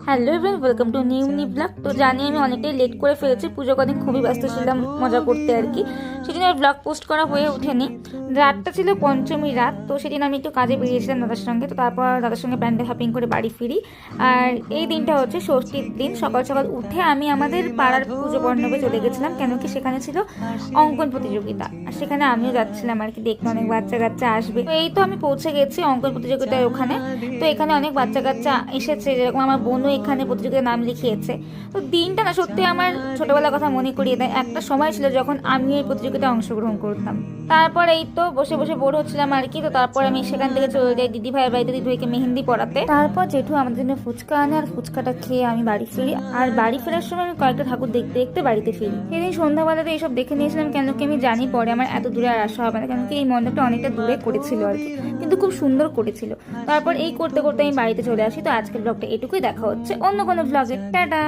Hello everyone, welcome to new blog. তো জানি আমি অনেকটাই লেট করে ফেলেছি, পুজো কদিন খুবই ব্যস্ত ছিলাম মজা করতে আর কি, সেদিন আর ব্লগ পোস্ট করা হয়ে ওঠেনি। রাতটা ছিল পঞ্চমী রাত, তো সেদিন আমি একটু কাজে বেরিয়েছিলাম দাদার সঙ্গে। তো তারপর দাদার সঙ্গে প্যান্ডেল হপিং করে বাড়ি ফিরি। আর এই দিনটা হচ্ছে ষষ্ঠীর দিন। সকাল সকাল উঠে আমি আমাদের পাড়ার পুজো মণ্ডপে চলে গেছিলাম, কেন কি সেখানে ছিল অঙ্কন প্রতিযোগিতা। আর সেখানে আমিও যাচ্ছিলাম আর কি, দেখতে অনেক বাচ্চা কাচ্চা আসবে। তো এই তো আমি পৌঁছে গেছি অঙ্কন প্রতিযোগিতার ওখানে। তো এখানে অনেক বাচ্চা কাচ্চা এসেছে, যেরকম আমার বোনও এখানে প্রতিযোগিতার নাম লিখিয়েছে। তো দিনটা না সত্যি আমার ছোটবেলার কথা মনে করিয়ে দেয়। একটা সময় ছিল যখন আমি এই প্রতিযোগিতায় অংশগ্রহণ করতাম। তারপর এই তো বসে বসে বোর হচ্ছিলাম আর কি। তো তারপর আমি সেখান থেকে চলে যাই দিদি ভাইয়ের বাড়িতে, দিদি ভাইকে মেহেন্দি পড়াতে। তারপর জেঠু আমাদের জন্য ফুচকা আনে, আর ফুচকাটা খেয়ে আমি বাড়ি ফিরি। আর বাড়ি ফেরার সময় আমি কয়েকটা ঠাকুর দেখতে দেখতে বাড়িতে ফিরি। সেদিন সন্ধ্যাবেলাতে এইসব দেখে নিয়েছিলাম, কেন কি আমি জানি পরে আমার এত দূরে আর আসা হবে না, কেন কি এই মণ্ডপটা অনেকটা দূরে করেছিল আর কি, কিন্তু খুব সুন্দর করেছিল। তারপর এই করতে করতে আমি বাড়িতে চলে আসি। তো আজকের ব্লগটা এটুকুই, দেখা হচ্ছে অন্য কোনো ব্লগে। টাটা।